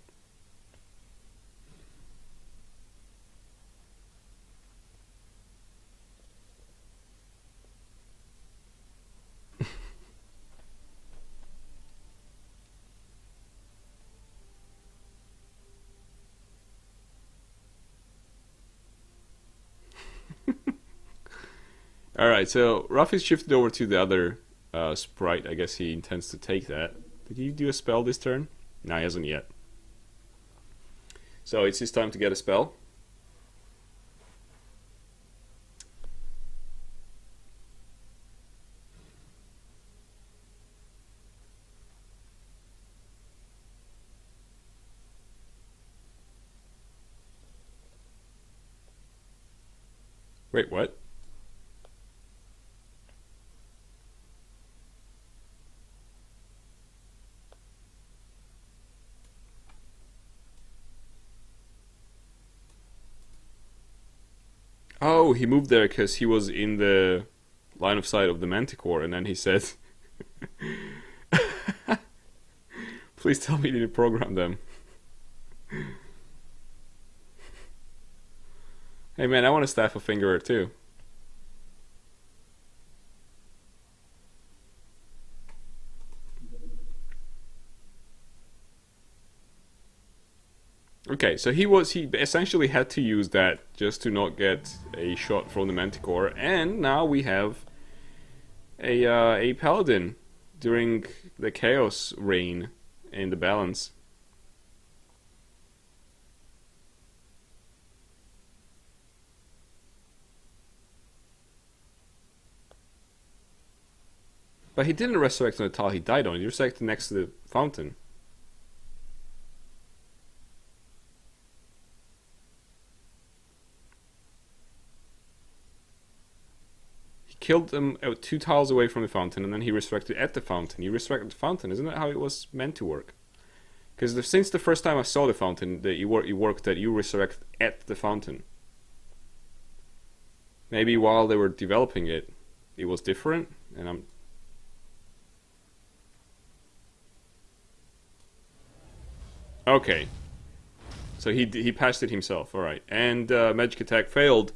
Alright, so Rafi's shifted over to the other sprite. I guess he intends to take that. Did he do a spell this turn? No, he hasn't yet. So it's his time to get a spell. Wait, what? Oh, he moved there because he was in the line of sight of the Manticore, and then he said, please tell me you didn't program them. Hey man, I want to staff a fingerer too. Okay, so he essentially had to use that just to not get a shot from the Manticore, and now we have a paladin during the chaos reign in the balance. But he didn't resurrect on the tile he died on. He resurrected next to the fountain. He killed them 2 tiles away from the fountain, and then he resurrected at the fountain. He resurrected the fountain. Isn't that how it was meant to work? Because since the first time I saw the fountain, it worked that you resurrect at the fountain. Maybe while they were developing it, it was different, and I'm... Okay. So he patched it himself, alright. And Magic Attack failed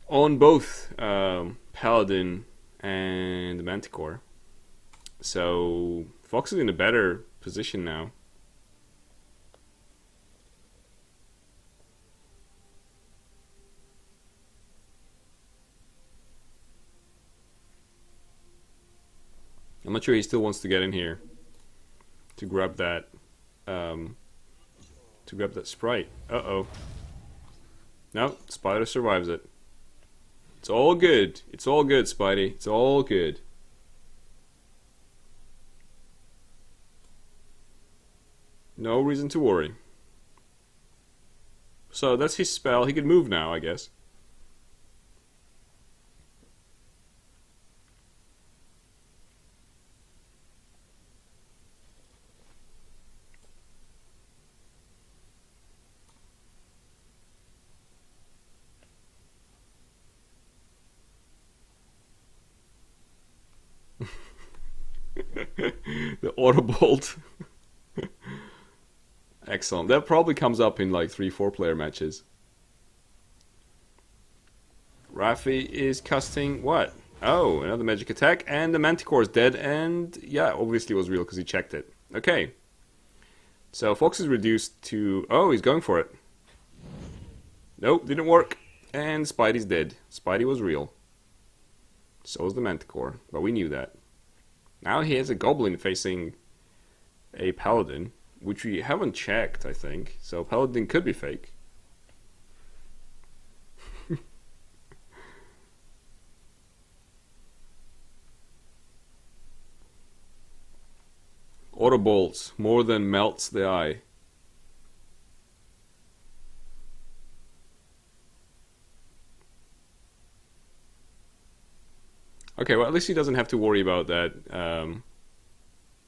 on both Paladin and the Manticore. So Fox is in a better position now. I'm not sure he still wants to get in here to grab that sprite. Uh-oh. No, Spider survives it. It's all good. It's all good, Spidey. It's all good. No reason to worry. So that's his spell. He can move now, I guess. The Autobolt. Excellent. That probably comes up in like 3-4 player matches. Rafi is casting what? Oh, another magic attack, and the Manticore is dead, and yeah, obviously it was real because he checked it. Okay. So Fox is reduced to... Oh, he's going for it. Nope, didn't work. And Spidey's dead. Spidey was real. So is the Manticore, but we knew that. Now he has a Goblin facing a Paladin, which we haven't checked, I think. So Paladin could be fake. Autobolts more than melts the eye. Okay, well at least he doesn't have to worry about that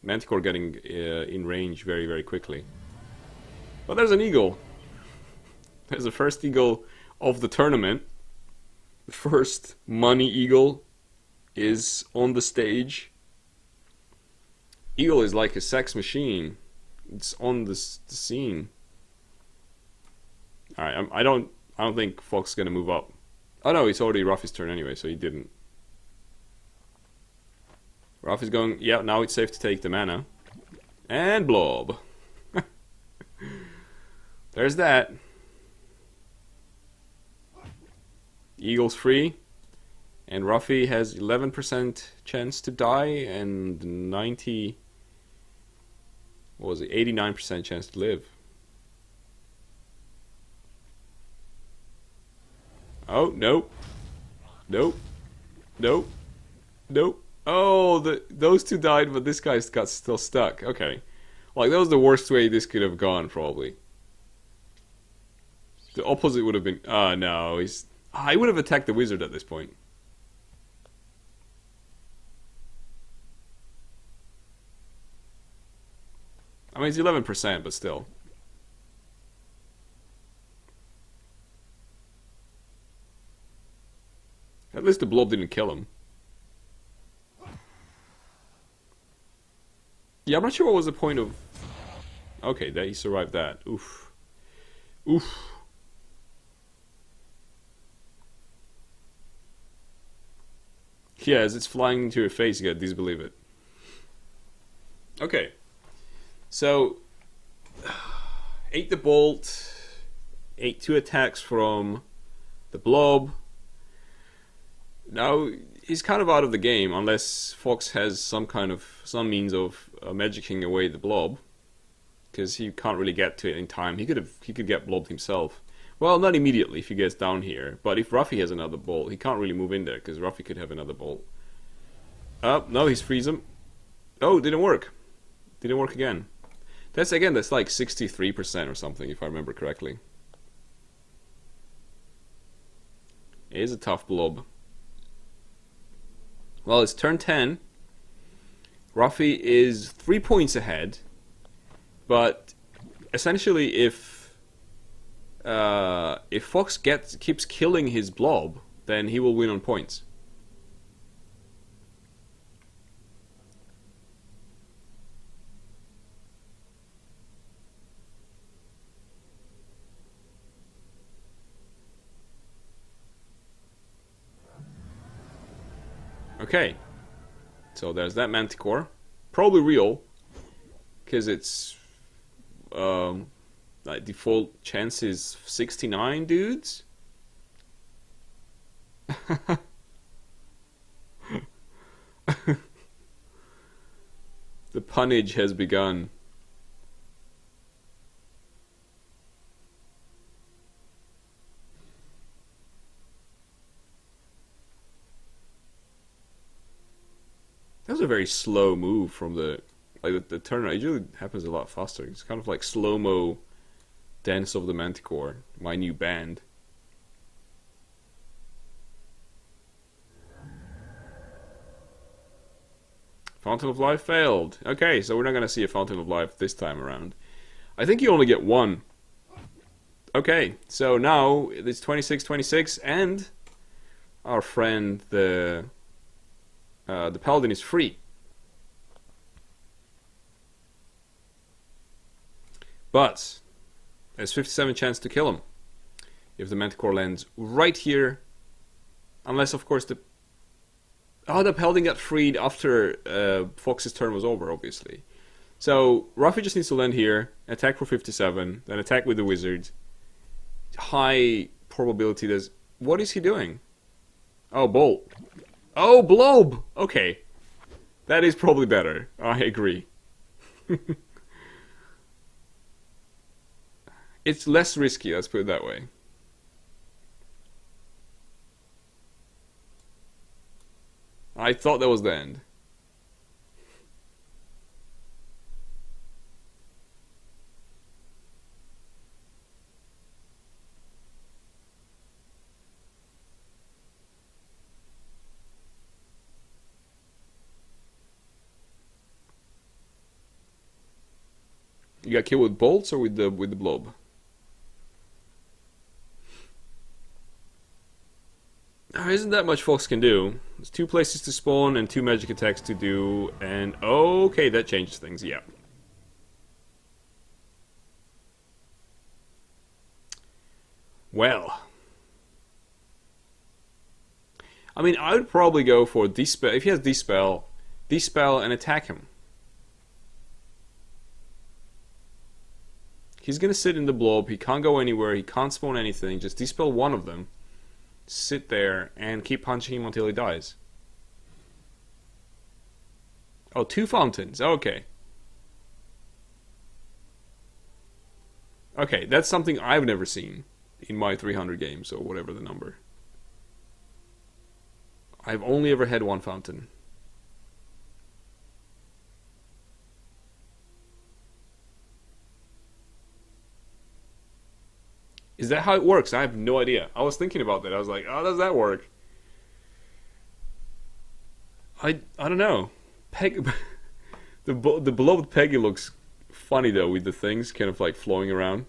Manticore getting in range very, very quickly. But there's an eagle. There's the first eagle of the tournament. The first money eagle is on the stage. Eagle is like a sex machine. It's on the scene. Alright, I don't think Fox is gonna move up. Oh no, it's already Rafi's turn anyway, so he didn't. Rafi's going, yeah, now it's safe to take the mana. And blob. There's that. Eagle's free. And Rafi has 11% chance to die and 90... What was it? 89% chance to live. Oh, nope. Nope. Nope. Nope. Oh, those two died, but this guy's got still stuck. Okay. Like, that was the worst way this could have gone, probably. The opposite would have been... no, I would have attacked the wizard at this point. I mean, it's 11%, but still. At least the blob didn't kill him. Yeah, I'm not sure what was the point of... Okay, that he survived that. Oof. Oof. Yeah, as it's flying into your face, you gotta disbelieve it. Okay. So, ate the bolt, ate 2 attacks from the blob. Now, he's kind of out of the game unless Fox has some means of magicking away the blob, because he can't really get to it in time. He could get blobbed himself. Well, not immediately if he gets down here, but if Rafi has another bolt, he can't really move in there because Rafi could have another bolt. Oh, no, he's freeze him. Oh, didn't work. Didn't work again. That's like 63% or something, if I remember correctly. It is a tough blob. Well, it's turn 10. Rafi is 3 points ahead, but essentially, if Fox keeps killing his blob, then he will win on points. Okay, so there's that Manticore. Probably real, because it's like default chance is 69 dudes. The punnage has begun. That was a very slow move from the turnaround. It usually happens a lot faster. It's kind of like slow-mo Dance of the Manticore, my new band. Fountain of Life failed. Okay, so we're not going to see a Fountain of Life this time around. I think you only get one. Okay, so now it's 26-26, and our friend the Paladin is free. But there's 57 chance to kill him if the Manticore lands right here, unless of course the Paladin got freed after Fox's turn was over, obviously. So Rafi just needs to land here, attack for 57, then attack with the wizard. High probability there's... What is he doing? Oh, bolt. Oh, blob! Okay. That is probably better. I agree. It's less risky, let's put it that way. I thought that was the end. You got killed with bolts or with the blob? There isn't that much Fox can do. There's 2 places to spawn and 2 magic attacks to do, and okay, that changes things, yeah. Well, I mean, I would probably go for Dispel. If he has Dispel and attack him. He's gonna sit in the blob, he can't go anywhere, he can't spawn anything, just Dispel one of them. Sit there and keep punching him until he dies. Oh, 2 fountains. Okay. Okay, that's something I've never seen in my 300 games, or whatever the number. I've only ever had 1 fountain. Is that how it works? I have no idea. I was thinking about that. I was like, how does that work? I don't know. Peg, the beloved Peggy looks funny though with the things kind of like flowing around.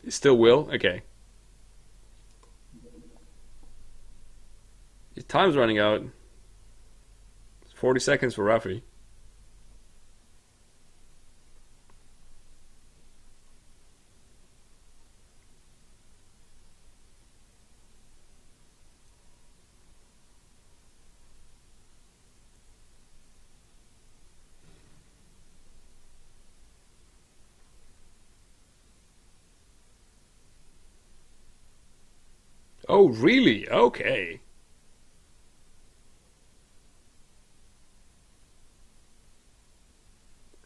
It still will? Okay. His time's running out. 40 seconds for Rafi. Oh, really? Okay.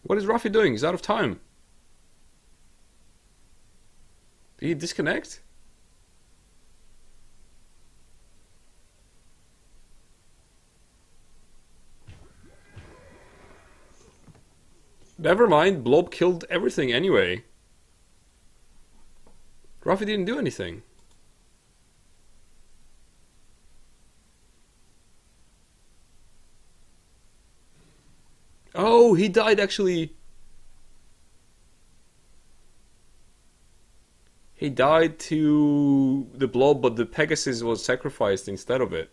What is Rafi doing? He's out of time. Did he disconnect? Never mind, Blob killed everything anyway. Rafi didn't do anything. Oh, he died actually. He died to the Blob, but the Pegasus was sacrificed instead of it.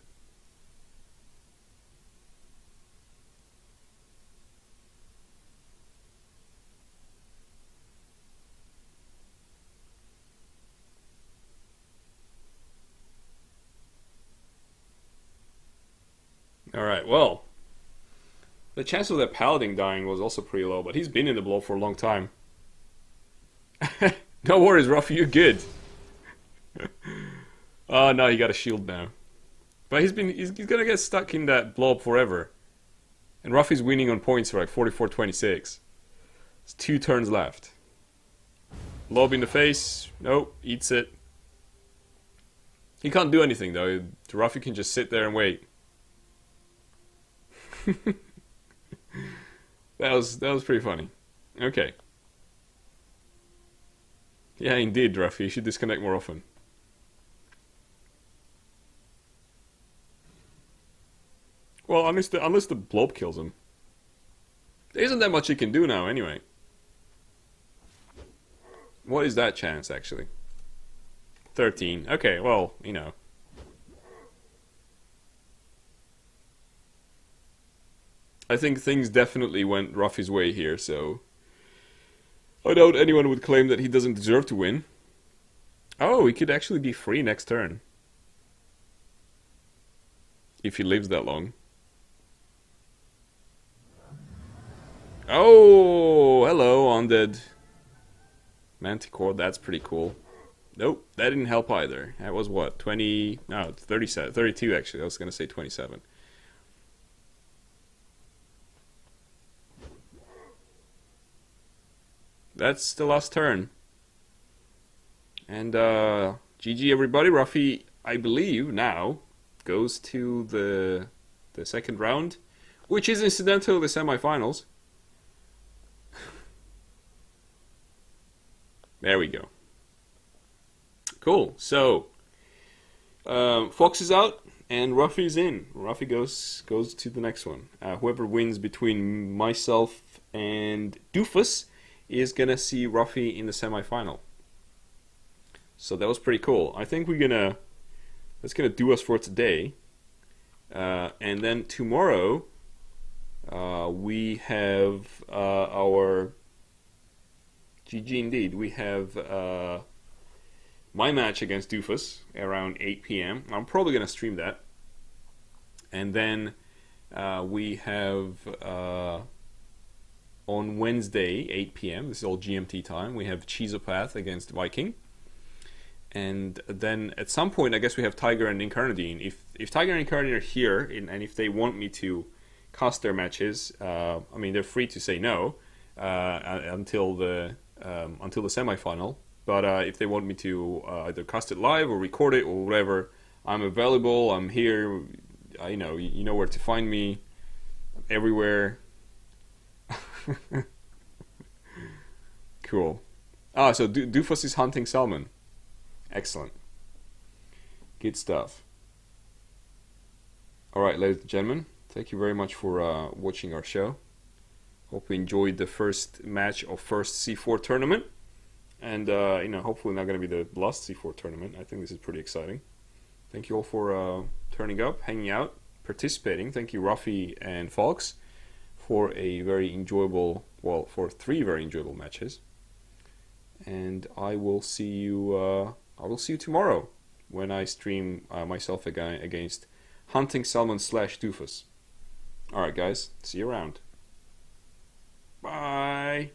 Alright, well. The chance of that Paladin dying was also pretty low, but he's been in the Blob for a long time. No worries, Rafi, you're good. Oh no, he got a shield now. But he's gonna get stuck in that Blob forever. And Rafi's winning on points for like 44-26. It's 2 turns left. Blob in the face. Nope, eats it. He can't do anything though. Rafi can just sit there and wait. That was pretty funny. Okay. Yeah, indeed, Rafi. You should disconnect more often. Well, unless the Blob kills him. There isn't that much he can do now, anyway. What is that chance, actually? 13. Okay, well, you know. I think things definitely went Rafi's way here, so I doubt anyone would claim that he doesn't deserve to win. Oh, he could actually be free next turn. If he lives that long. Oh, hello, undead Manticore, that's pretty cool. Nope, that didn't help either. That was what, 20, no, 37, 32 actually, I was going to say 27. That's the last turn. And GG everybody. Rafi, I believe, now goes to the second round, which is incidentally the semifinals. There we go. Cool. So Fox is out and Rafi's in. Rafi goes to the next one. Whoever wins between myself and Doofus is gonna see Rafi in the semi-final. So that was pretty cool. I think that's gonna do us for today. And then tomorrow we have our GG indeed. We have my match against Doofus around 8 p.m. I'm probably gonna stream that. And then we have on Wednesday, 8 p.m., this is all GMT time, we have Cheezopath against Viking. And then at some point, I guess we have Tiger and Incarnadine. If Tiger and Incarnadine are here, and if they want me to cast their matches, I mean, they're free to say no until the semifinal. But if they want me to either cast it live or record it or whatever, I'm available, I'm here, you know where to find me, I'm everywhere. Cool. Ah, so Doofus is hunting salmon. Excellent. Good stuff. Alright, ladies and gentlemen, thank you very much for watching our show. Hope you enjoyed the first match of first C4 tournament. And, hopefully not going to be the last C4 tournament. I think this is pretty exciting. Thank you all for turning up, hanging out, participating. Thank you, Rafi and Fox, for a very enjoyable, for 3 very enjoyable matches. And I will see you tomorrow when I stream myself again against Hunting Salmon / Doofus. Alright guys, see you around. Bye!